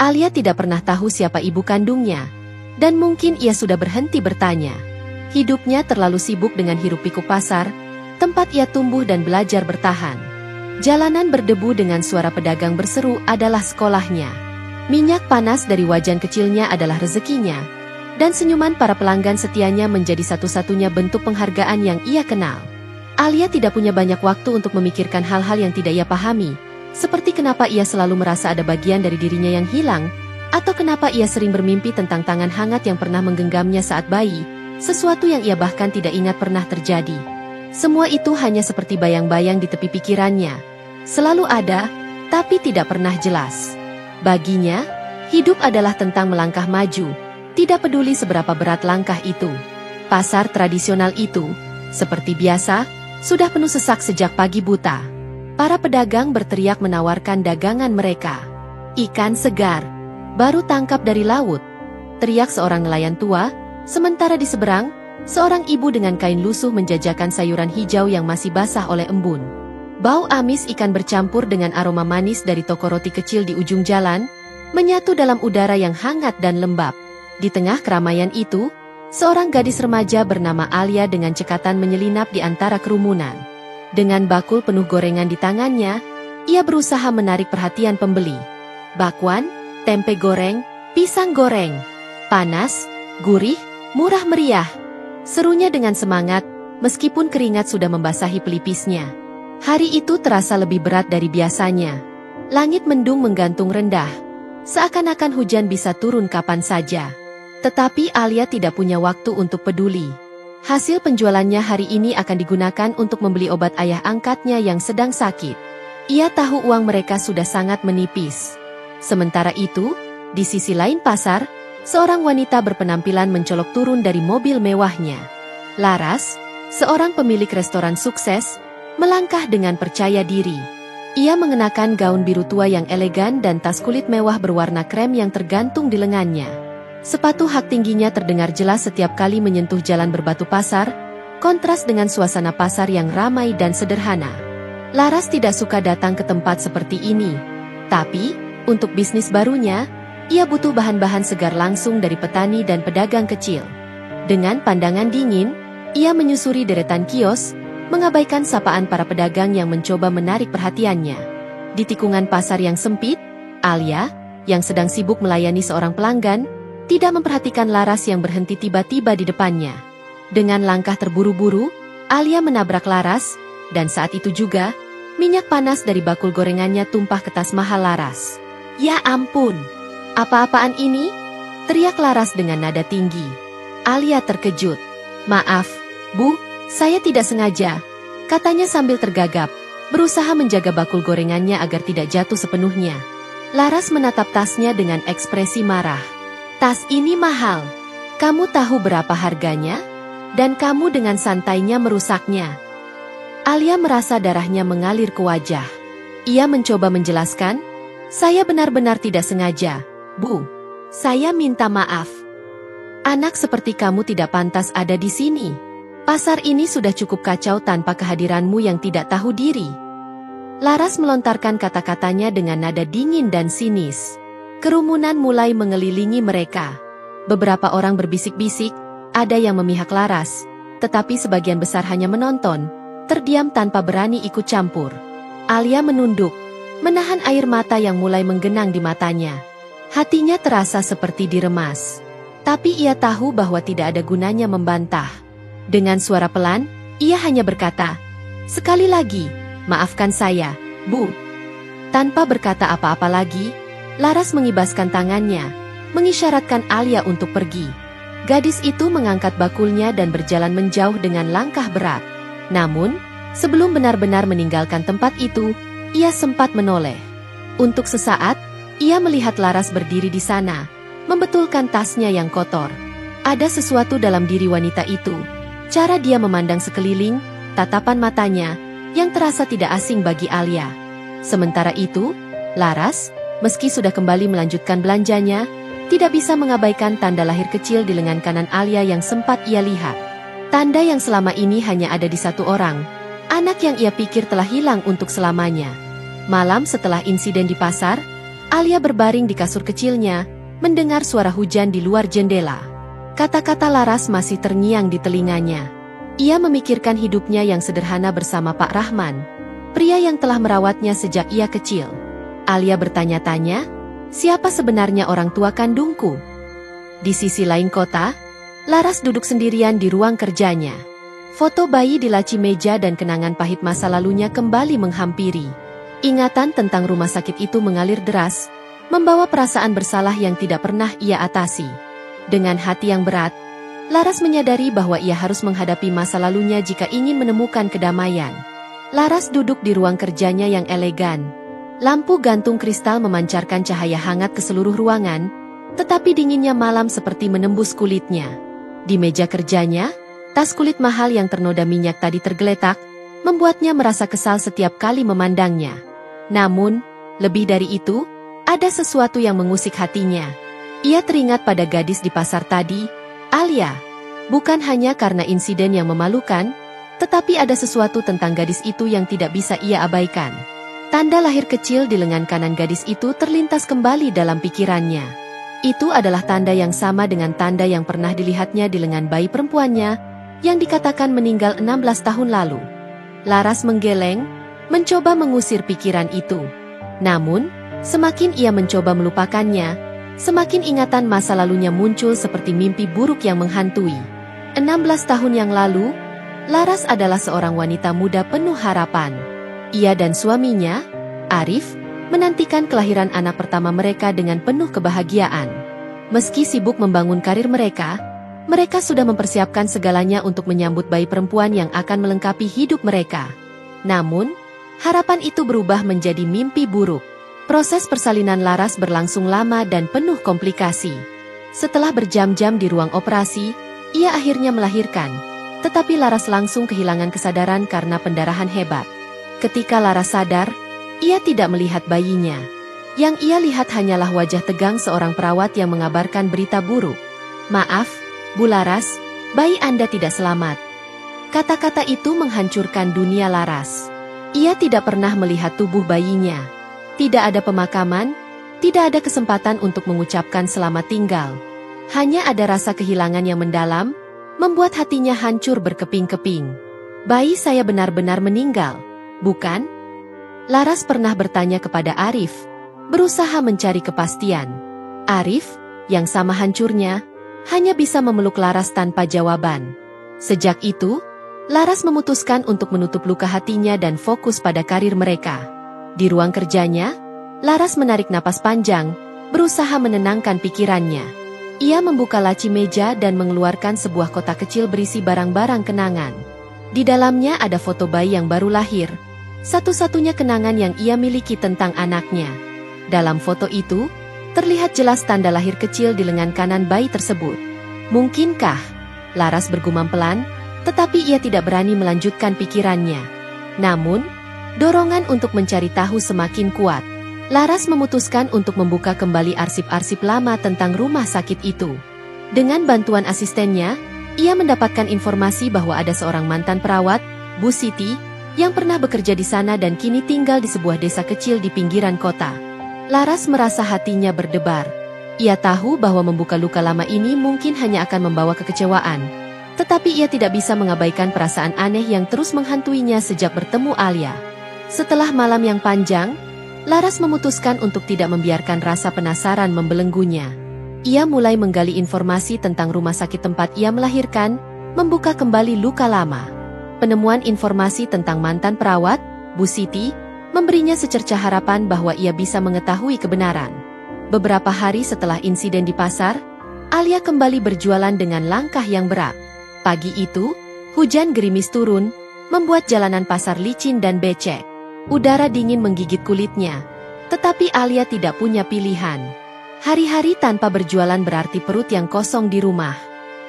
Alia tidak pernah tahu siapa ibu kandungnya, dan mungkin ia sudah berhenti bertanya. Hidupnya terlalu sibuk dengan hiruk-pikuk pasar, tempat ia tumbuh dan belajar bertahan. Jalanan berdebu dengan suara pedagang berseru adalah sekolahnya. Minyak panas dari wajan kecilnya adalah rezekinya, dan senyuman para pelanggan setianya menjadi satu-satunya bentuk penghargaan yang ia kenal. Alia tidak punya banyak waktu untuk memikirkan hal-hal yang tidak ia pahami, seperti kenapa ia selalu merasa ada bagian dari dirinya yang hilang, atau kenapa ia sering bermimpi tentang tangan hangat yang pernah menggenggamnya saat bayi, sesuatu yang ia bahkan tidak ingat pernah terjadi. Semua itu hanya seperti bayang-bayang di tepi pikirannya. Selalu ada, tapi tidak pernah jelas. Baginya, hidup adalah tentang melangkah maju, tidak peduli seberapa berat langkah itu. Pasar tradisional itu, seperti biasa, sudah penuh sesak sejak pagi buta. Para pedagang berteriak menawarkan dagangan mereka. Ikan segar, baru tangkap dari laut, teriak seorang nelayan tua, sementara di seberang, seorang ibu dengan kain lusuh menjajakan sayuran hijau yang masih basah oleh embun. Bau amis ikan bercampur dengan aroma manis dari toko roti kecil di ujung jalan, menyatu dalam udara yang hangat dan lembab. Di tengah keramaian itu, seorang gadis remaja bernama Alia dengan cekatan menyelinap di antara kerumunan. Dengan bakul penuh gorengan di tangannya, ia berusaha menarik perhatian pembeli. Bakwan, tempe goreng, pisang goreng, panas, gurih, murah meriah. Serunya dengan semangat, meskipun keringat sudah membasahi pelipisnya. Hari itu terasa lebih berat dari biasanya. Langit mendung menggantung rendah, seakan-akan hujan bisa turun kapan saja. Tetapi Alia tidak punya waktu untuk peduli. Hasil penjualannya hari ini akan digunakan untuk membeli obat ayah angkatnya yang sedang sakit. Ia tahu uang mereka sudah sangat menipis. Sementara itu, di sisi lain pasar, seorang wanita berpenampilan mencolok turun dari mobil mewahnya. Laras, seorang pemilik restoran sukses, melangkah dengan percaya diri. Ia mengenakan gaun biru tua yang elegan dan tas kulit mewah berwarna krem yang tergantung di lengannya. Sepatu hak tingginya terdengar jelas setiap kali menyentuh jalan berbatu pasar, kontras dengan suasana pasar yang ramai dan sederhana. Laras tidak suka datang ke tempat seperti ini. Tapi, untuk bisnis barunya, ia butuh bahan-bahan segar langsung dari petani dan pedagang kecil. Dengan pandangan dingin, ia menyusuri deretan kios, mengabaikan sapaan para pedagang yang mencoba menarik perhatiannya. Di tikungan pasar yang sempit, Alia, yang sedang sibuk melayani seorang pelanggan, tidak memperhatikan Laras yang berhenti tiba-tiba di depannya. Dengan langkah terburu-buru, Alia menabrak Laras, dan saat itu juga, minyak panas dari bakul gorengannya tumpah ke tas mahal Laras. "Ya ampun! Apa-apaan ini?" teriak Laras dengan nada tinggi. Alia terkejut. "Maaf, Bu, saya tidak sengaja," katanya sambil tergagap, berusaha menjaga bakul gorengannya agar tidak jatuh sepenuhnya. Laras menatap tasnya dengan ekspresi marah. "Tas ini mahal. Kamu tahu berapa harganya? Dan kamu dengan santainya merusaknya." Alia merasa darahnya mengalir ke wajah. Ia mencoba menjelaskan, "Saya benar-benar tidak sengaja, Bu. Saya minta maaf. Anak seperti kamu tidak pantas ada di sini. Pasar ini sudah cukup kacau tanpa kehadiranmu yang tidak tahu diri." Laras melontarkan kata-katanya dengan nada dingin dan sinis. Kerumunan mulai mengelilingi mereka. Beberapa orang berbisik-bisik, ada yang memihak Laras, tetapi sebagian besar hanya menonton, terdiam tanpa berani ikut campur. Alia menunduk, menahan air mata yang mulai menggenang di matanya. Hatinya terasa seperti diremas. Tapi ia tahu bahwa tidak ada gunanya membantah. Dengan suara pelan, ia hanya berkata, "Sekali lagi, maafkan saya, Bu." Tanpa berkata apa-apa lagi, Laras mengibaskan tangannya, mengisyaratkan Alia untuk pergi. Gadis itu mengangkat bakulnya dan berjalan menjauh dengan langkah berat. Namun, sebelum benar-benar meninggalkan tempat itu, ia sempat menoleh. Untuk sesaat, ia melihat Laras berdiri di sana, membetulkan tasnya yang kotor. Ada sesuatu dalam diri wanita itu. Cara dia memandang sekeliling, tatapan matanya, yang terasa tidak asing bagi Alia. Sementara itu, Laras, meski sudah kembali melanjutkan belanjanya, tidak bisa mengabaikan tanda lahir kecil di lengan kanan Alia yang sempat ia lihat. Tanda yang selama ini hanya ada di satu orang, anak yang ia pikir telah hilang untuk selamanya. Malam setelah insiden di pasar, Alia berbaring di kasur kecilnya, mendengar suara hujan di luar jendela. Kata-kata Laras masih terngiang di telinganya. Ia memikirkan hidupnya yang sederhana bersama Pak Rahman, pria yang telah merawatnya sejak ia kecil. Alia bertanya-tanya, siapa sebenarnya orang tua kandungku? Di sisi lain kota, Laras duduk sendirian di ruang kerjanya. Foto bayi di laci meja dan kenangan pahit masa lalunya kembali menghampiri. Ingatan tentang rumah sakit itu mengalir deras, membawa perasaan bersalah yang tidak pernah ia atasi. Dengan hati yang berat, Laras menyadari bahwa ia harus menghadapi masa lalunya jika ingin menemukan kedamaian. Laras duduk di ruang kerjanya yang elegan. Lampu gantung kristal memancarkan cahaya hangat ke seluruh ruangan, tetapi dinginnya malam seperti menembus kulitnya. Di meja kerjanya, tas kulit mahal yang ternoda minyak tadi tergeletak, membuatnya merasa kesal setiap kali memandangnya. Namun, lebih dari itu, ada sesuatu yang mengusik hatinya. Ia teringat pada gadis di pasar tadi, Alia. Bukan hanya karena insiden yang memalukan, tetapi ada sesuatu tentang gadis itu yang tidak bisa ia abaikan. Tanda lahir kecil di lengan kanan gadis itu terlintas kembali dalam pikirannya. Itu adalah tanda yang sama dengan tanda yang pernah dilihatnya di lengan bayi perempuannya, yang dikatakan meninggal 16 tahun lalu. Laras menggeleng, mencoba mengusir pikiran itu. Namun, semakin ia mencoba melupakannya, semakin ingatan masa lalunya muncul seperti mimpi buruk yang menghantui. 16 tahun yang lalu, Laras adalah seorang wanita muda penuh harapan. Ia dan suaminya, Arif, menantikan kelahiran anak pertama mereka dengan penuh kebahagiaan. Meski sibuk membangun karir mereka sudah mempersiapkan segalanya untuk menyambut bayi perempuan yang akan melengkapi hidup mereka. Namun, harapan itu berubah menjadi mimpi buruk. Proses persalinan Laras berlangsung lama dan penuh komplikasi. Setelah berjam-jam di ruang operasi, ia akhirnya melahirkan. Tetapi Laras langsung kehilangan kesadaran karena pendarahan hebat. Ketika Laras sadar, ia tidak melihat bayinya. Yang ia lihat hanyalah wajah tegang seorang perawat yang mengabarkan berita buruk. "Maaf, Bu Laras, bayi Anda tidak selamat." Kata-kata itu menghancurkan dunia Laras. Ia tidak pernah melihat tubuh bayinya. Tidak ada pemakaman, tidak ada kesempatan untuk mengucapkan selamat tinggal. Hanya ada rasa kehilangan yang mendalam, membuat hatinya hancur berkeping-keping. "Bayi saya benar-benar meninggal, bukan?" Laras pernah bertanya kepada Arif, berusaha mencari kepastian. Arif, yang sama hancurnya, hanya bisa memeluk Laras tanpa jawaban. Sejak itu, Laras memutuskan untuk menutup luka hatinya dan fokus pada karir mereka. Di ruang kerjanya, Laras menarik napas panjang, berusaha menenangkan pikirannya. Ia membuka laci meja dan mengeluarkan sebuah kotak kecil berisi barang-barang kenangan. Di dalamnya ada foto bayi yang baru lahir, satu-satunya kenangan yang ia miliki tentang anaknya. Dalam foto itu, terlihat jelas tanda lahir kecil di lengan kanan bayi tersebut. Mungkinkah? Laras bergumam pelan, tetapi ia tidak berani melanjutkan pikirannya. Namun, dorongan untuk mencari tahu semakin kuat. Laras memutuskan untuk membuka kembali arsip-arsip lama tentang rumah sakit itu. Dengan bantuan asistennya, ia mendapatkan informasi bahwa ada seorang mantan perawat, Bu Siti, yang pernah bekerja di sana dan kini tinggal di sebuah desa kecil di pinggiran kota. Laras merasa hatinya berdebar. Ia tahu bahwa membuka luka lama ini mungkin hanya akan membawa kekecewaan. Tetapi ia tidak bisa mengabaikan perasaan aneh yang terus menghantuinya sejak bertemu Alia. Setelah malam yang panjang, Laras memutuskan untuk tidak membiarkan rasa penasaran membelenggunya. Ia mulai menggali informasi tentang rumah sakit tempat ia melahirkan, membuka kembali luka lama. Penemuan informasi tentang mantan perawat, Bu Siti, memberinya secercah harapan bahwa ia bisa mengetahui kebenaran. Beberapa hari setelah insiden di pasar, Alia kembali berjualan dengan langkah yang berat. Pagi itu, hujan gerimis turun, membuat jalanan pasar licin dan becek. Udara dingin menggigit kulitnya, tetapi Alia tidak punya pilihan. Hari-hari tanpa berjualan berarti perut yang kosong di rumah.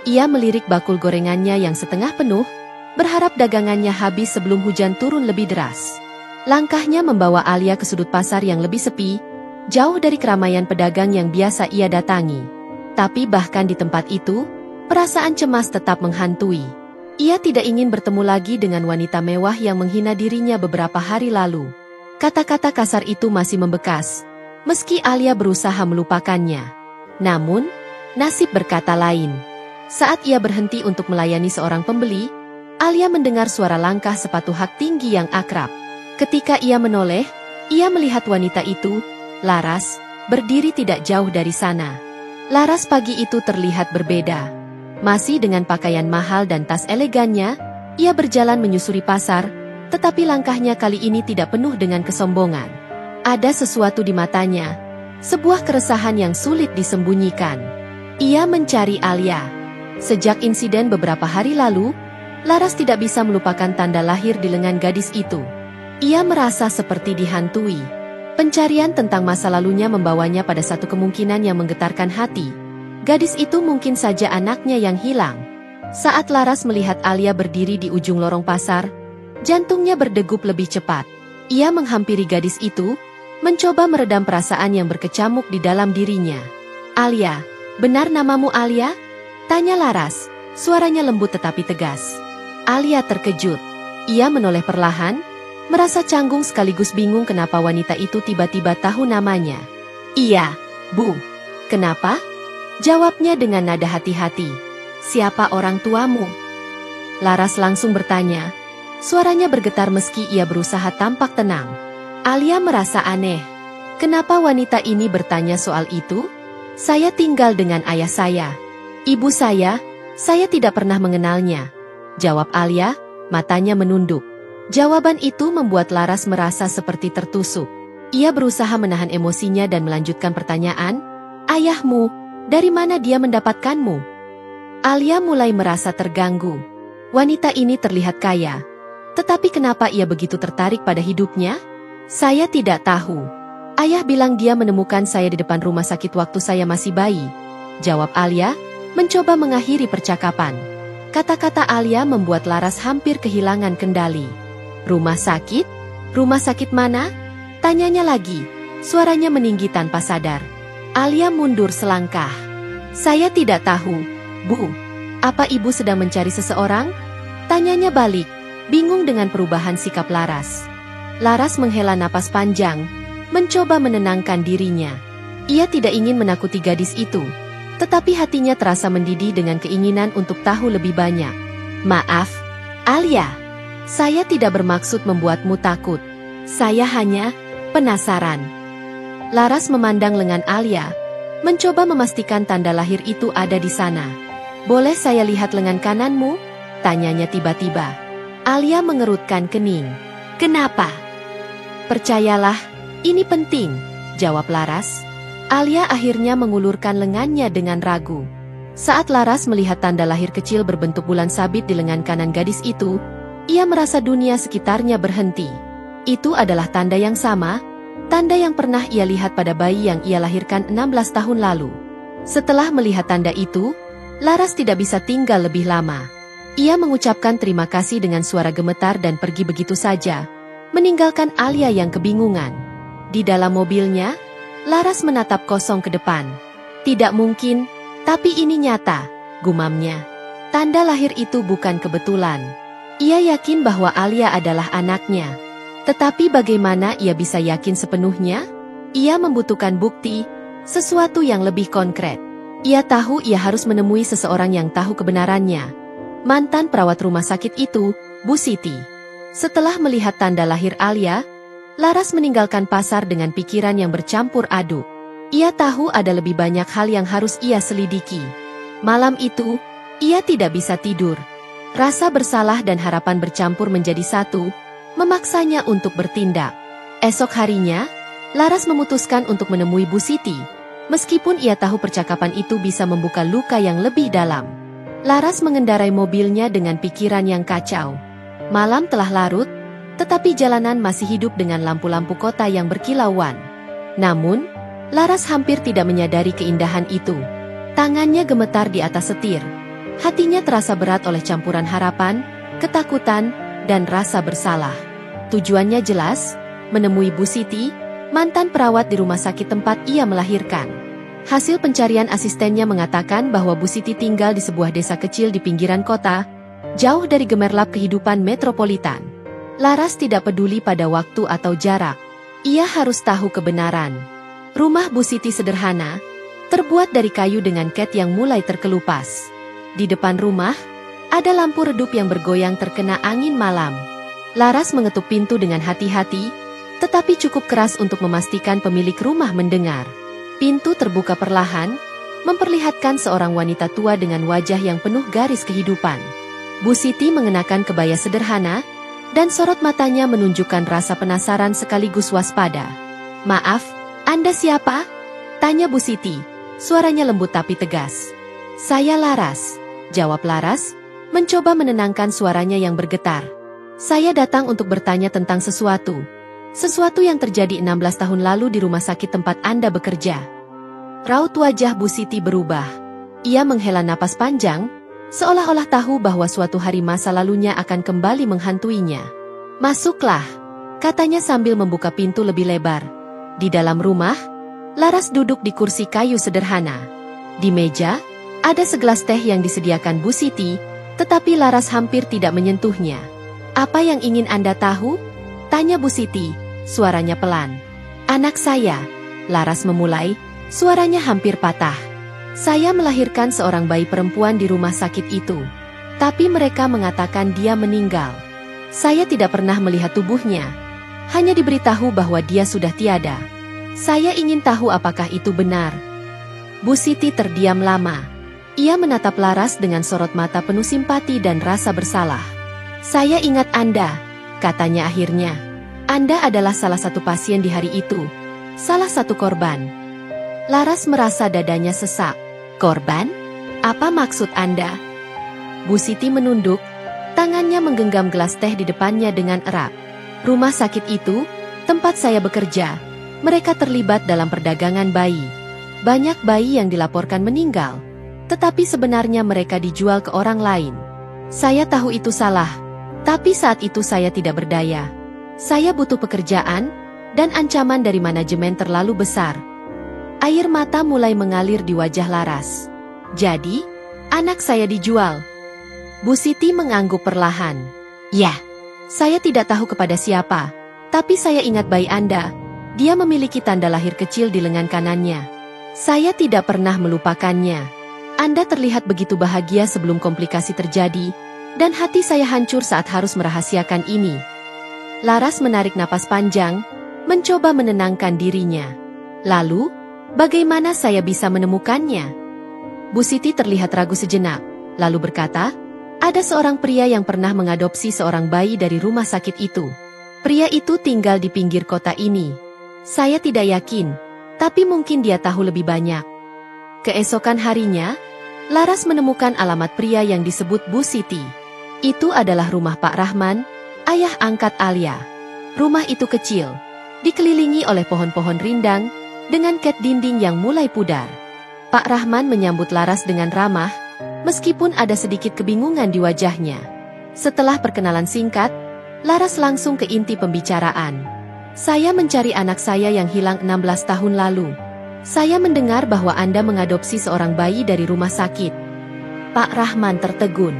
Ia melirik bakul gorengannya yang setengah penuh, berharap dagangannya habis sebelum hujan turun lebih deras. Langkahnya membawa Alia ke sudut pasar yang lebih sepi, jauh dari keramaian pedagang yang biasa ia datangi. Tapi bahkan di tempat itu, perasaan cemas tetap menghantui. Ia tidak ingin bertemu lagi dengan wanita mewah yang menghina dirinya beberapa hari lalu. Kata-kata kasar itu masih membekas, meski Alia berusaha melupakannya. Namun, nasib berkata lain. Saat ia berhenti untuk melayani seorang pembeli, Alia mendengar suara langkah sepatu hak tinggi yang akrab. Ketika ia menoleh, ia melihat wanita itu, Laras, berdiri tidak jauh dari sana. Laras pagi itu terlihat berbeda. Masih dengan pakaian mahal dan tas elegannya, ia berjalan menyusuri pasar, tetapi langkahnya kali ini tidak penuh dengan kesombongan. Ada sesuatu di matanya, sebuah keresahan yang sulit disembunyikan. Ia mencari Alia. Sejak insiden beberapa hari lalu, Laras tidak bisa melupakan tanda lahir di lengan gadis itu. Ia merasa seperti dihantui. Pencarian tentang masa lalunya membawanya pada satu kemungkinan yang menggetarkan hati. Gadis itu mungkin saja anaknya yang hilang. Saat Laras melihat Alia berdiri di ujung lorong pasar, jantungnya berdegup lebih cepat. Ia menghampiri gadis itu, mencoba meredam perasaan yang berkecamuk di dalam dirinya. "Alia, benar namamu Alia?" tanya Laras, suaranya lembut tetapi tegas. Alia terkejut. Ia menoleh perlahan, merasa canggung sekaligus bingung kenapa wanita itu tiba-tiba tahu namanya. "Iya, Bu." "Kenapa?" jawabnya dengan nada hati-hati. "Siapa orang tuamu?" Laras langsung bertanya. Suaranya bergetar meski ia berusaha tampak tenang. Alia merasa aneh. Kenapa wanita ini bertanya soal itu? "Saya tinggal dengan ayah saya. Ibu saya tidak pernah mengenalnya," jawab Alia, matanya menunduk. Jawaban itu membuat Laras merasa seperti tertusuk. Ia berusaha menahan emosinya dan melanjutkan pertanyaan, "Ayahmu, dari mana dia mendapatkanmu?" Alia mulai merasa terganggu. Wanita ini terlihat kaya. Tetapi kenapa ia begitu tertarik pada hidupnya? "Saya tidak tahu. Ayah bilang dia menemukan saya di depan rumah sakit waktu saya masih bayi," jawab Alia, mencoba mengakhiri percakapan. Kata-kata Alia membuat Laras hampir kehilangan kendali. "Rumah sakit? Rumah sakit mana?" tanyanya lagi. Suaranya meninggi tanpa sadar. Alia mundur selangkah. "Saya tidak tahu, Bu." "Apa ibu sedang mencari seseorang?" tanyanya balik, bingung dengan perubahan sikap Laras. Laras menghela napas panjang, mencoba menenangkan dirinya. Ia tidak ingin menakuti gadis itu, tetapi hatinya terasa mendidih dengan keinginan untuk tahu lebih banyak. "Maaf, Alia. Saya tidak bermaksud membuatmu takut. Saya hanya penasaran." Laras memandang lengan Alia, mencoba memastikan tanda lahir itu ada di sana. "Boleh saya lihat lengan kananmu?" tanyanya tiba-tiba. Alia mengerutkan kening. "Kenapa?" "Percayalah, ini penting," jawab Laras. Alia akhirnya mengulurkan lengannya dengan ragu. Saat Laras melihat tanda lahir kecil berbentuk bulan sabit di lengan kanan gadis itu, ia merasa dunia sekitarnya berhenti. Itu adalah tanda yang sama, tanda yang pernah ia lihat pada bayi yang ia lahirkan 16 tahun lalu. Setelah melihat tanda itu, Laras tidak bisa tinggal lebih lama. Ia mengucapkan terima kasih dengan suara gemetar dan pergi begitu saja, meninggalkan Alia yang kebingungan. Di dalam mobilnya, Laras menatap kosong ke depan. "Tidak mungkin, tapi ini nyata," gumamnya. Tanda lahir itu bukan kebetulan. Ia yakin bahwa Alia adalah anaknya. Tetapi bagaimana ia bisa yakin sepenuhnya? Ia membutuhkan bukti, sesuatu yang lebih konkret. Ia tahu ia harus menemui seseorang yang tahu kebenarannya. Mantan perawat rumah sakit itu, Bu Siti. Setelah melihat tanda lahir Alia, Laras meninggalkan pasar dengan pikiran yang bercampur aduk. Ia tahu ada lebih banyak hal yang harus ia selidiki. Malam itu, ia tidak bisa tidur. Rasa bersalah dan harapan bercampur menjadi satu, memaksanya untuk bertindak. Esok harinya, Laras memutuskan untuk menemui Bu Siti, meskipun ia tahu percakapan itu bisa membuka luka yang lebih dalam. Laras mengendarai mobilnya dengan pikiran yang kacau. Malam telah larut, tetapi jalanan masih hidup dengan lampu-lampu kota yang berkilauan. Namun, Laras hampir tidak menyadari keindahan itu. Tangannya gemetar di atas setir. Hatinya terasa berat oleh campuran harapan, ketakutan, dan rasa bersalah. Tujuannya jelas, menemui Bu Siti, mantan perawat di rumah sakit tempat ia melahirkan. Hasil pencarian asistennya mengatakan bahwa Bu Siti tinggal di sebuah desa kecil di pinggiran kota, jauh dari gemerlap kehidupan metropolitan. Laras tidak peduli pada waktu atau jarak. Ia harus tahu kebenaran. Rumah Bu Siti sederhana, terbuat dari kayu dengan cat yang mulai terkelupas. Di depan rumah, ada lampu redup yang bergoyang terkena angin malam. Laras mengetuk pintu dengan hati-hati, tetapi cukup keras untuk memastikan pemilik rumah mendengar. Pintu terbuka perlahan, memperlihatkan seorang wanita tua dengan wajah yang penuh garis kehidupan. Bu Siti mengenakan kebaya sederhana, dan sorot matanya menunjukkan rasa penasaran sekaligus waspada. "Maaf, Anda siapa?" tanya Bu Siti. Suaranya lembut tapi tegas. "Saya Laras," jawab Laras, mencoba menenangkan suaranya yang bergetar. "Saya datang untuk bertanya tentang sesuatu. Sesuatu yang terjadi 16 tahun lalu di rumah sakit tempat Anda bekerja." Raut wajah Bu Siti berubah. Ia menghela napas panjang, seolah-olah tahu bahwa suatu hari masa lalunya akan kembali menghantuinya. "Masuklah," katanya sambil membuka pintu lebih lebar. Di dalam rumah, Laras duduk di kursi kayu sederhana. Di meja, ada segelas teh yang disediakan Bu Siti, tetapi Laras hampir tidak menyentuhnya. "Apa yang ingin Anda tahu?" tanya Bu Siti, suaranya pelan. "Anak saya," Laras memulai, suaranya hampir patah. "Saya melahirkan seorang bayi perempuan di rumah sakit itu. Tapi mereka mengatakan dia meninggal. Saya tidak pernah melihat tubuhnya. Hanya diberitahu bahwa dia sudah tiada. Saya ingin tahu apakah itu benar." Bu Siti terdiam lama. Ia menatap Laras dengan sorot mata penuh simpati dan rasa bersalah. "Saya ingat Anda," katanya akhirnya. "Anda adalah salah satu pasien di hari itu. Salah satu korban." Laras merasa dadanya sesak. "Korban? Apa maksud Anda?" Bu Siti menunduk, tangannya menggenggam gelas teh di depannya dengan erat. "Rumah sakit itu, tempat saya bekerja, mereka terlibat dalam perdagangan bayi. Banyak bayi yang dilaporkan meninggal, tetapi sebenarnya mereka dijual ke orang lain. Saya tahu itu salah, tapi saat itu saya tidak berdaya. Saya butuh pekerjaan, dan ancaman dari manajemen terlalu besar." Air mata mulai mengalir di wajah Laras. "Jadi, anak saya dijual?" Bu Siti mengangguk perlahan. "Ya, saya tidak tahu kepada siapa, tapi saya ingat bayi Anda. Dia memiliki tanda lahir kecil di lengan kanannya. Saya tidak pernah melupakannya. Anda terlihat begitu bahagia sebelum komplikasi terjadi, dan hati saya hancur saat harus merahasiakan ini." Laras menarik napas panjang, mencoba menenangkan dirinya. "Lalu, bagaimana saya bisa menemukannya?" Bu Siti terlihat ragu sejenak, lalu berkata, "Ada seorang pria yang pernah mengadopsi seorang bayi dari rumah sakit itu. Pria itu tinggal di pinggir kota ini. Saya tidak yakin, tapi mungkin dia tahu lebih banyak." Keesokan harinya, Laras menemukan alamat pria yang disebut Bu Siti. Itu adalah rumah Pak Rahman, ayah angkat Alia. Rumah itu kecil, dikelilingi oleh pohon-pohon rindang, dengan cat dinding yang mulai pudar. Pak Rahman menyambut Laras dengan ramah, meskipun ada sedikit kebingungan di wajahnya. Setelah perkenalan singkat, Laras langsung ke inti pembicaraan. "Saya mencari anak saya yang hilang 16 tahun lalu. Saya mendengar bahwa Anda mengadopsi seorang bayi dari rumah sakit." Pak Rahman tertegun.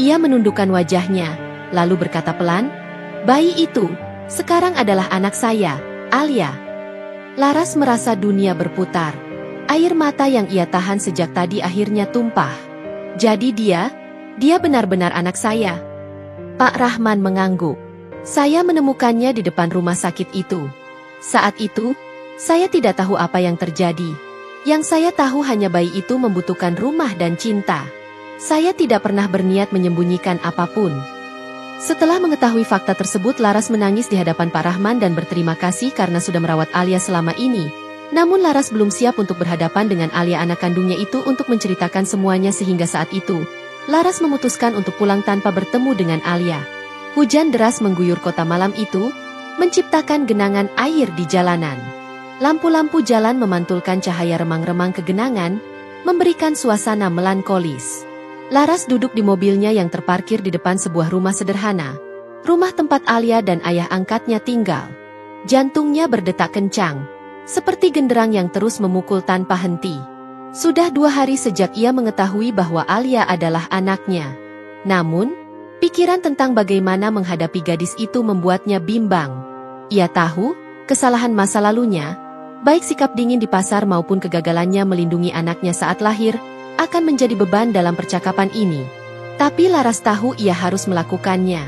Ia menundukkan wajahnya, lalu berkata pelan, "Bayi itu, sekarang adalah anak saya, Alia." Laras merasa dunia berputar. Air mata yang ia tahan sejak tadi akhirnya tumpah. "Jadi dia benar-benar anak saya?" Pak Rahman mengangguk. "Saya menemukannya di depan rumah sakit itu. Saat itu, saya tidak tahu apa yang terjadi. Yang saya tahu hanya bayi itu membutuhkan rumah dan cinta. Saya tidak pernah berniat menyembunyikan apapun." Setelah mengetahui fakta tersebut, Laras menangis di hadapan Pak Rahman dan berterima kasih karena sudah merawat Alia selama ini. Namun Laras belum siap untuk berhadapan dengan Alia anak kandungnya itu untuk menceritakan semuanya sehingga saat itu, Laras memutuskan untuk pulang tanpa bertemu dengan Alia. Hujan deras mengguyur kota malam itu, menciptakan genangan air di jalanan. Lampu-lampu jalan memantulkan cahaya remang-remang ke genangan, memberikan suasana melankolis. Laras duduk di mobilnya yang terparkir di depan sebuah rumah sederhana. Rumah tempat Alia dan ayah angkatnya tinggal. Jantungnya berdetak kencang, seperti genderang yang terus memukul tanpa henti. Sudah 2 hari sejak ia mengetahui bahwa Alia adalah anaknya. Namun, pikiran tentang bagaimana menghadapi gadis itu membuatnya bimbang. Ia tahu, kesalahan masa lalunya, Baik sikap dingin di pasar maupun kegagalannya melindungi anaknya saat lahir, akan menjadi beban dalam percakapan ini. Tapi Laras tahu ia harus melakukannya.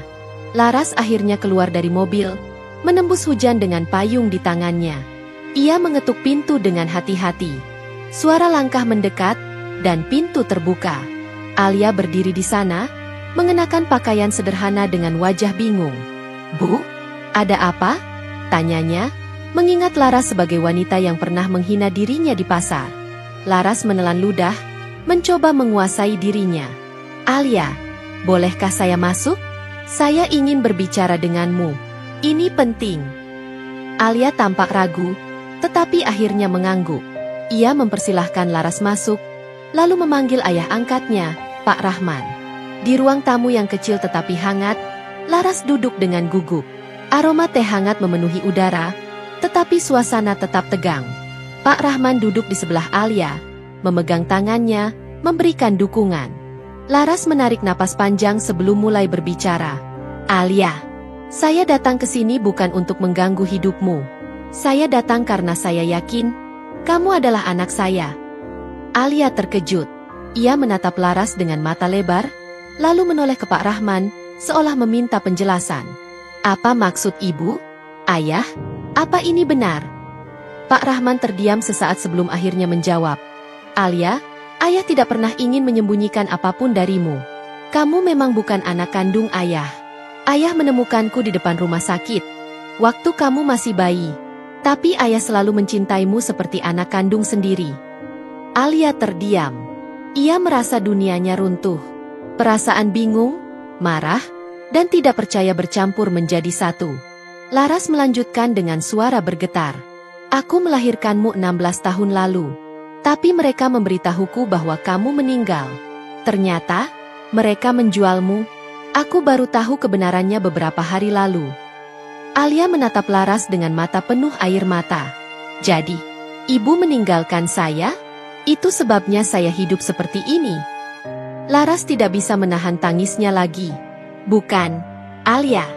Laras akhirnya keluar dari mobil, menembus hujan dengan payung di tangannya. Ia mengetuk pintu dengan hati-hati. Suara langkah mendekat, dan pintu terbuka. Alia berdiri di sana, mengenakan pakaian sederhana dengan wajah bingung. "Bu, ada apa?" tanyanya, mengingat Laras sebagai wanita yang pernah menghina dirinya di pasar. Laras menelan ludah, mencoba menguasai dirinya. "Alia, bolehkah saya masuk? Saya ingin berbicara denganmu. Ini penting." Alia tampak ragu, tetapi akhirnya mengangguk. Ia mempersilahkan Laras masuk, lalu memanggil ayah angkatnya, Pak Rahman. Di ruang tamu yang kecil tetapi hangat, Laras duduk dengan gugup. Aroma teh hangat memenuhi udara, tetapi suasana tetap tegang. Pak Rahman duduk di sebelah Alia, memegang tangannya, memberikan dukungan. Laras menarik napas panjang sebelum mulai berbicara. "Alia, saya datang ke sini bukan untuk mengganggu hidupmu. Saya datang karena saya yakin kamu adalah anak saya." Alia terkejut. Ia menatap Laras dengan mata lebar, lalu menoleh ke Pak Rahman, seolah meminta penjelasan. "Apa maksud ibu? Ayah, apa ini benar?" Pak Rahman terdiam sesaat sebelum akhirnya menjawab. "Alia, ayah tidak pernah ingin menyembunyikan apapun darimu. Kamu memang bukan anak kandung ayah. Ayah menemukanku di depan rumah sakit waktu kamu masih bayi. Tapi ayah selalu mencintaimu seperti anak kandung sendiri." Alia terdiam. Ia merasa dunianya runtuh. Perasaan bingung, marah, dan tidak percaya bercampur menjadi satu. Laras melanjutkan dengan suara bergetar. "Aku melahirkanmu 16 tahun lalu. Tapi mereka memberitahuku bahwa kamu meninggal. Ternyata, mereka menjualmu. Aku baru tahu kebenarannya beberapa hari lalu." Alia menatap Laras dengan mata penuh air mata. "Jadi, ibu meninggalkan saya? Itu sebabnya saya hidup seperti ini." Laras tidak bisa menahan tangisnya lagi. "Bukan, Alia.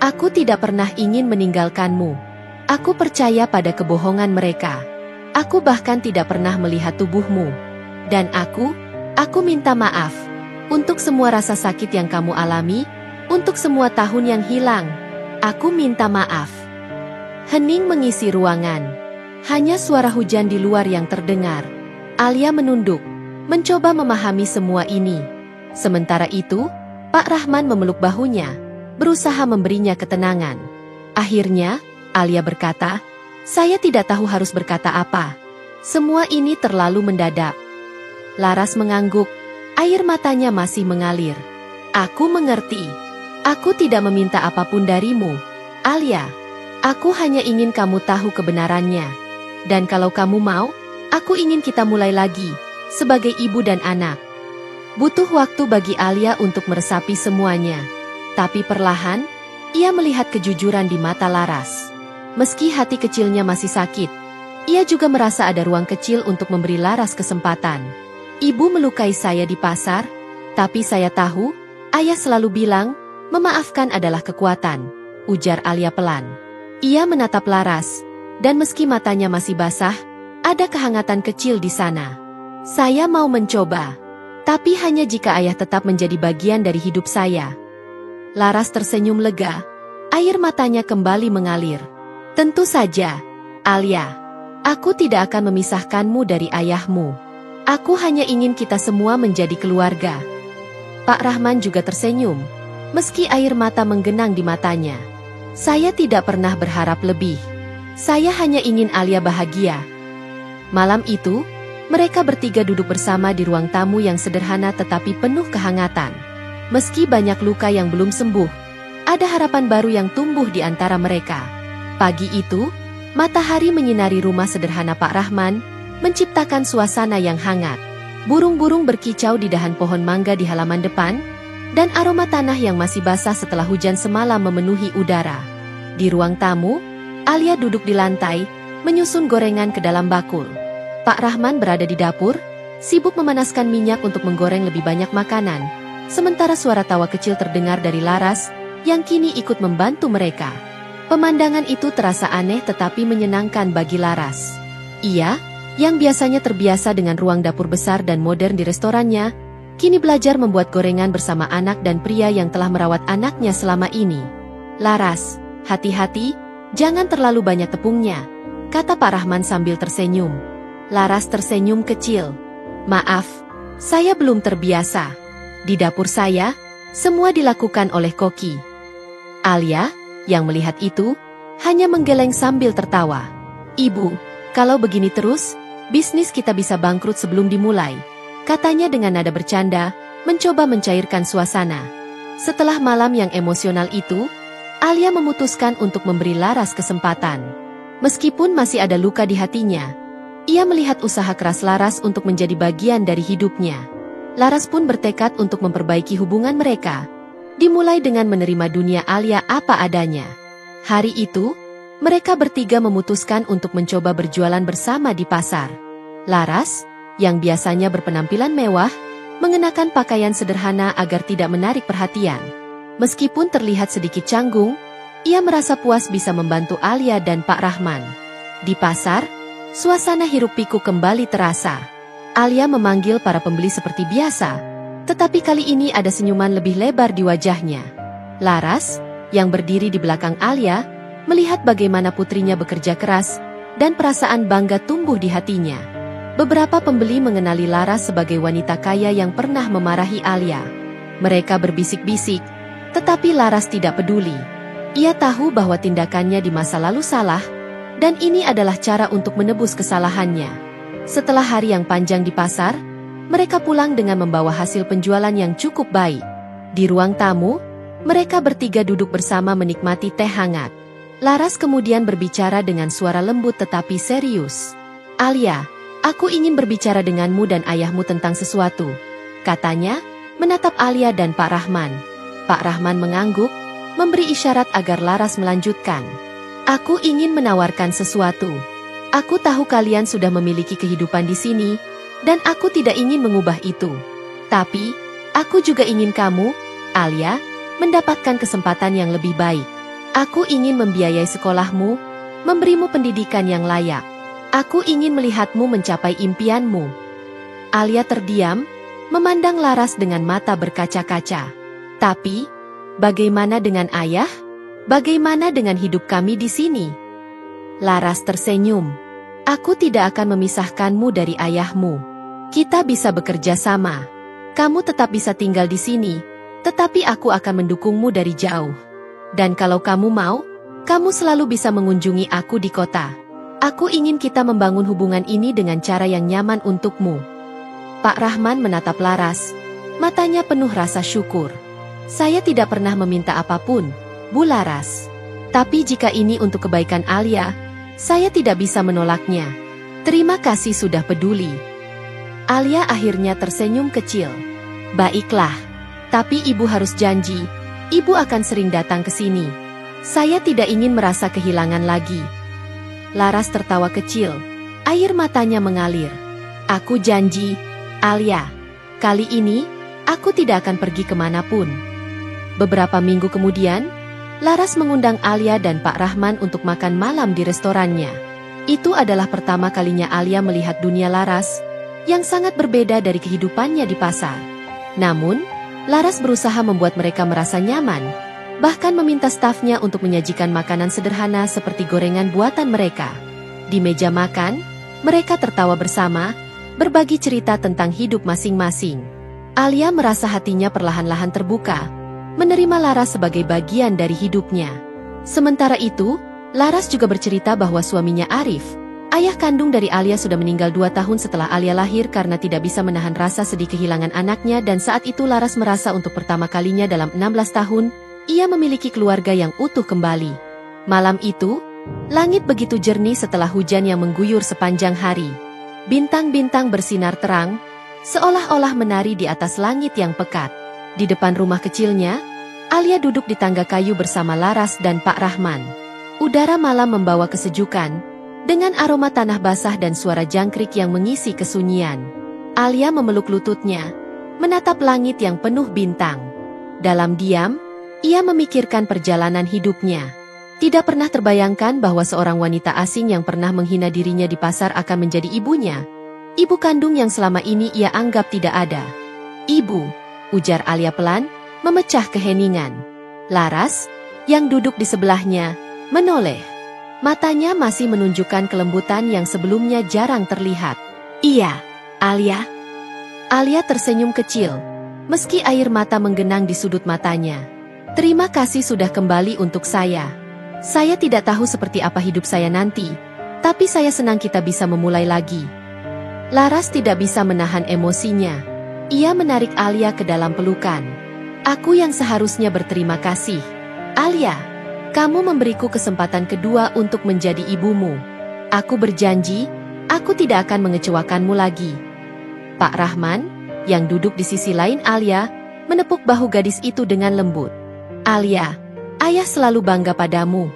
Aku tidak pernah ingin meninggalkanmu. Aku percaya pada kebohongan mereka. Aku bahkan tidak pernah melihat tubuhmu. Dan aku minta maaf untuk semua rasa sakit yang kamu alami, untuk semua tahun yang hilang. Aku minta maaf." Hening mengisi ruangan. Hanya suara hujan di luar yang terdengar. Alia menunduk, mencoba memahami semua ini. Sementara itu, Pak Rahman memeluk bahunya, berusaha memberinya ketenangan. Akhirnya, Alia berkata, "Saya tidak tahu harus berkata apa. Semua ini terlalu mendadak." Laras mengangguk, air matanya masih mengalir. "Aku mengerti. Aku tidak meminta apapun darimu, Alia. Aku hanya ingin kamu tahu kebenarannya. Dan kalau kamu mau, aku ingin kita mulai lagi, sebagai ibu dan anak." Butuh waktu bagi Alia untuk meresapi semuanya. Tapi perlahan, ia melihat kejujuran di mata Laras. Meski hati kecilnya masih sakit, ia juga merasa ada ruang kecil untuk memberi Laras kesempatan. "Ibu melukai saya di pasar, tapi saya tahu, ayah selalu bilang, memaafkan adalah kekuatan," ujar Alia pelan. Ia menatap Laras, dan meski matanya masih basah, ada kehangatan kecil di sana. "Saya mau mencoba, tapi hanya jika ayah tetap menjadi bagian dari hidup saya." Laras tersenyum lega, air matanya kembali mengalir. "Tentu saja, Alia. Aku tidak akan memisahkanmu dari ayahmu. Aku hanya ingin kita semua menjadi keluarga." Pak Rahman juga tersenyum, meski air mata menggenang di matanya. "Saya tidak pernah berharap lebih. Saya hanya ingin Alia bahagia." Malam itu, mereka bertiga duduk bersama di ruang tamu yang sederhana tetapi penuh kehangatan. Meski banyak luka yang belum sembuh, ada harapan baru yang tumbuh di antara mereka. Pagi itu, matahari menyinari rumah sederhana Pak Rahman, menciptakan suasana yang hangat. Burung-burung berkicau di dahan pohon mangga di halaman depan, dan aroma tanah yang masih basah setelah hujan semalam memenuhi udara. Di ruang tamu, Alia duduk di lantai, menyusun gorengan ke dalam bakul. Pak Rahman berada di dapur, sibuk memanaskan minyak untuk menggoreng lebih banyak makanan, sementara suara tawa kecil terdengar dari Laras, yang kini ikut membantu mereka. Pemandangan itu terasa aneh tetapi menyenangkan bagi Laras. Ia, yang biasanya terbiasa dengan ruang dapur besar dan modern di restorannya, kini belajar membuat gorengan bersama anak dan pria yang telah merawat anaknya selama ini. "Laras, hati-hati, jangan terlalu banyak tepungnya," kata Pak Rahman sambil tersenyum. Laras tersenyum kecil. "Maaf, saya belum terbiasa. Di dapur saya, semua dilakukan oleh koki." Alia, yang melihat itu, hanya menggeleng sambil tertawa. "Ibu, kalau begini terus, bisnis kita bisa bangkrut sebelum dimulai," katanya dengan nada bercanda, mencoba mencairkan suasana. Setelah malam yang emosional itu, Alia memutuskan untuk memberi Laras kesempatan. Meskipun masih ada luka di hatinya, ia melihat usaha keras Laras untuk menjadi bagian dari hidupnya. Laras pun bertekad untuk memperbaiki hubungan mereka, dimulai dengan menerima dunia Alia apa adanya. Hari itu, mereka bertiga memutuskan untuk mencoba berjualan bersama di pasar. Laras, yang biasanya berpenampilan mewah, mengenakan pakaian sederhana agar tidak menarik perhatian. Meskipun terlihat sedikit canggung, ia merasa puas bisa membantu Alia dan Pak Rahman. Di pasar, suasana hiruk-pikuk kembali terasa. Alia memanggil para pembeli seperti biasa, tetapi kali ini ada senyuman lebih lebar di wajahnya. Laras, yang berdiri di belakang Alia, melihat bagaimana putrinya bekerja keras, dan perasaan bangga tumbuh di hatinya. Beberapa pembeli mengenali Laras sebagai wanita kaya yang pernah memarahi Alia. Mereka berbisik-bisik, tetapi Laras tidak peduli. Ia tahu bahwa tindakannya di masa lalu salah, dan ini adalah cara untuk menebus kesalahannya. Setelah hari yang panjang di pasar, mereka pulang dengan membawa hasil penjualan yang cukup baik. Di ruang tamu, mereka bertiga duduk bersama menikmati teh hangat. Laras kemudian berbicara dengan suara lembut tetapi serius. "Alia, aku ingin berbicara denganmu dan ayahmu tentang sesuatu," katanya, menatap Alia dan Pak Rahman. Pak Rahman mengangguk, memberi isyarat agar Laras melanjutkan. "Aku ingin menawarkan sesuatu. Aku tahu kalian sudah memiliki kehidupan di sini, dan aku tidak ingin mengubah itu. Tapi, aku juga ingin kamu, Alia, mendapatkan kesempatan yang lebih baik. Aku ingin membiayai sekolahmu, memberimu pendidikan yang layak. Aku ingin melihatmu mencapai impianmu." Alia terdiam, memandang Laras dengan mata berkaca-kaca. "Tapi, bagaimana dengan ayah? Bagaimana dengan hidup kami di sini?" Laras tersenyum. "Aku tidak akan memisahkanmu dari ayahmu. Kita bisa bekerja sama. Kamu tetap bisa tinggal di sini, tetapi aku akan mendukungmu dari jauh. Dan kalau kamu mau, kamu selalu bisa mengunjungi aku di kota. Aku ingin kita membangun hubungan ini dengan cara yang nyaman untukmu." Pak Rahman menatap Laras, matanya penuh rasa syukur. "Saya tidak pernah meminta apapun, Bu Laras. Tapi jika ini untuk kebaikan Alia, saya tidak bisa menolaknya. Terima kasih sudah peduli." Alia akhirnya tersenyum kecil. "Baiklah, tapi ibu harus janji, ibu akan sering datang ke sini. Saya tidak ingin merasa kehilangan lagi." Laras tertawa kecil, air matanya mengalir. "Aku janji, Alia. Kali ini, aku tidak akan pergi kemanapun." Beberapa minggu kemudian, Laras mengundang Alia dan Pak Rahman untuk makan malam di restorannya. Itu adalah pertama kalinya Alia melihat dunia Laras, yang sangat berbeda dari kehidupannya di pasar. Namun, Laras berusaha membuat mereka merasa nyaman, bahkan meminta stafnya untuk menyajikan makanan sederhana seperti gorengan buatan mereka. Di meja makan, mereka tertawa bersama, berbagi cerita tentang hidup masing-masing. Alia merasa hatinya perlahan-lahan terbuka, menerima Laras sebagai bagian dari hidupnya. Sementara itu, Laras juga bercerita bahwa suaminya Arif, ayah kandung dari Alia, sudah meninggal 2 tahun setelah Alia lahir karena tidak bisa menahan rasa sedih kehilangan anaknya, dan saat itu Laras merasa untuk pertama kalinya dalam 16 tahun, ia memiliki keluarga yang utuh kembali. Malam itu, langit begitu jernih setelah hujan yang mengguyur sepanjang hari. Bintang-bintang bersinar terang, seolah-olah menari di atas langit yang pekat. Di depan rumah kecilnya, Alia duduk di tangga kayu bersama Laras dan Pak Rahman. Udara malam membawa kesejukan, dengan aroma tanah basah dan suara jangkrik yang mengisi kesunyian. Alia memeluk lututnya, menatap langit yang penuh bintang. Dalam diam, ia memikirkan perjalanan hidupnya. Tidak pernah terbayangkan bahwa seorang wanita asing yang pernah menghina dirinya di pasar akan menjadi ibunya. Ibu kandung yang selama ini ia anggap tidak ada. "Ibu," ujar Alia pelan, memecah keheningan. Laras, yang duduk di sebelahnya, menoleh. Matanya masih menunjukkan kelembutan yang sebelumnya jarang terlihat. "Iya, Alia." Alia tersenyum kecil, meski air mata menggenang di sudut matanya. "Terima kasih sudah kembali untuk saya. Saya tidak tahu seperti apa hidup saya nanti, tapi saya senang kita bisa memulai lagi." Laras tidak bisa menahan emosinya. Ia menarik Alia ke dalam pelukan. "Aku yang seharusnya berterima kasih. Alia, kamu memberiku kesempatan kedua untuk menjadi ibumu. Aku berjanji, aku tidak akan mengecewakanmu lagi." Pak Rahman, yang duduk di sisi lain Alia, menepuk bahu gadis itu dengan lembut. "Alia, ayah selalu bangga padamu.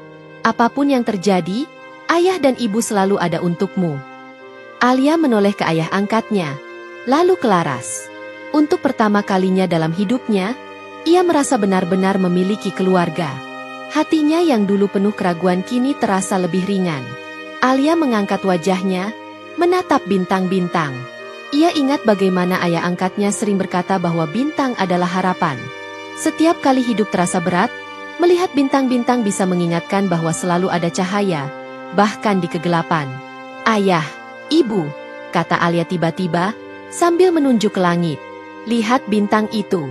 Apapun yang terjadi, ayah dan ibu selalu ada untukmu." Alia menoleh ke ayah angkatnya, lalu ke Laras. Untuk pertama kalinya dalam hidupnya, ia merasa benar-benar memiliki keluarga. Hatinya yang dulu penuh keraguan kini terasa lebih ringan. Alia mengangkat wajahnya, menatap bintang-bintang. Ia ingat bagaimana ayah angkatnya sering berkata bahwa bintang adalah harapan. Setiap kali hidup terasa berat, melihat bintang-bintang bisa mengingatkan bahwa selalu ada cahaya, bahkan di kegelapan. "Ayah, ibu," kata Alia tiba-tiba, sambil menunjuk ke langit. "Lihat bintang itu.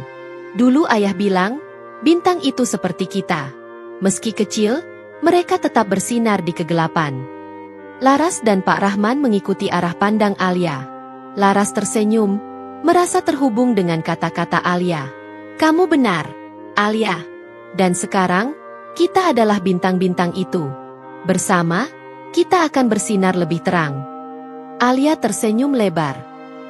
Dulu ayah bilang, bintang itu seperti kita. Meski kecil, mereka tetap bersinar di kegelapan." Laras dan Pak Rahman mengikuti arah pandang Alia. Laras tersenyum, merasa terhubung dengan kata-kata Alia. "Kamu benar, Alia. Dan sekarang, kita adalah bintang-bintang itu. Bersama, kita akan bersinar lebih terang." Alia tersenyum lebar.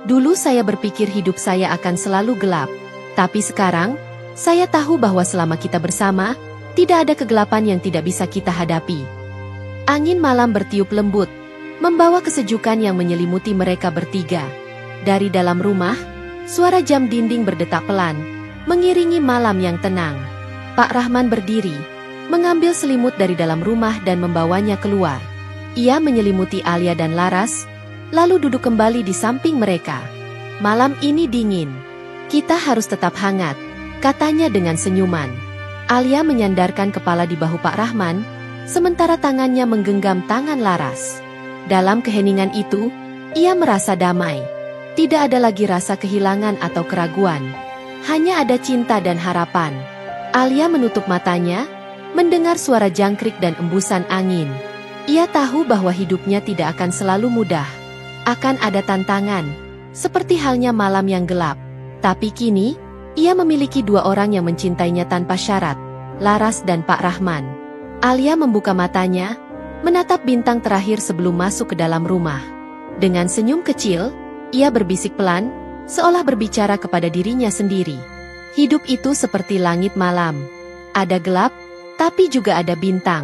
"Dulu saya berpikir hidup saya akan selalu gelap. Tapi sekarang, saya tahu bahwa selama kita bersama, tidak ada kegelapan yang tidak bisa kita hadapi." Angin malam bertiup lembut, membawa kesejukan yang menyelimuti mereka bertiga. Dari dalam rumah, suara jam dinding berdetak pelan, mengiringi malam yang tenang. Pak Rahman berdiri, mengambil selimut dari dalam rumah dan membawanya keluar. Ia menyelimuti Alia dan Laras, lalu duduk kembali di samping mereka. "Malam ini dingin. Kita harus tetap hangat," katanya dengan senyuman. Alia menyandarkan kepala di bahu Pak Rahman, sementara tangannya menggenggam tangan Laras. Dalam keheningan itu, ia merasa damai. Tidak ada lagi rasa kehilangan atau keraguan. Hanya ada cinta dan harapan. Alia menutup matanya, mendengar suara jangkrik dan embusan angin. Ia tahu bahwa hidupnya tidak akan selalu mudah. Akan ada tantangan, seperti halnya malam yang gelap. Tapi kini, ia memiliki dua orang yang mencintainya tanpa syarat, Laras dan Pak Rahman. Alia membuka matanya, menatap bintang terakhir sebelum masuk ke dalam rumah. Dengan senyum kecil, ia berbisik pelan, seolah berbicara kepada dirinya sendiri. "Hidup itu seperti langit malam. Ada gelap, tapi juga ada bintang.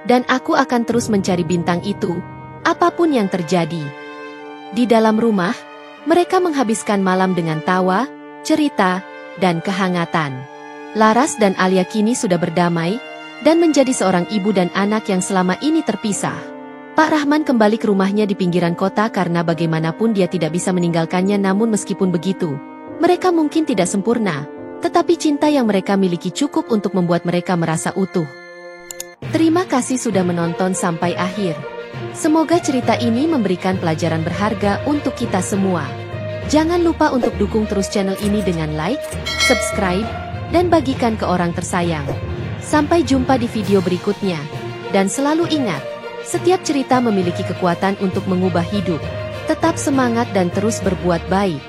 Dan aku akan terus mencari bintang itu, apapun yang terjadi." Di dalam rumah, mereka menghabiskan malam dengan tawa, cerita, dan kehangatan. Laras dan Alia kini sudah berdamai, dan menjadi seorang ibu dan anak yang selama ini terpisah. Pak Rahman kembali ke rumahnya di pinggiran kota karena bagaimanapun dia tidak bisa meninggalkannya, namun meskipun begitu, mereka mungkin tidak sempurna, tetapi cinta yang mereka miliki cukup untuk membuat mereka merasa utuh. Terima kasih sudah menonton sampai akhir. Semoga cerita ini memberikan pelajaran berharga untuk kita semua. Jangan lupa untuk dukung terus channel ini dengan like, subscribe, dan bagikan ke orang tersayang. Sampai jumpa di video berikutnya. Dan selalu ingat, setiap cerita memiliki kekuatan untuk mengubah hidup. Tetap semangat dan terus berbuat baik.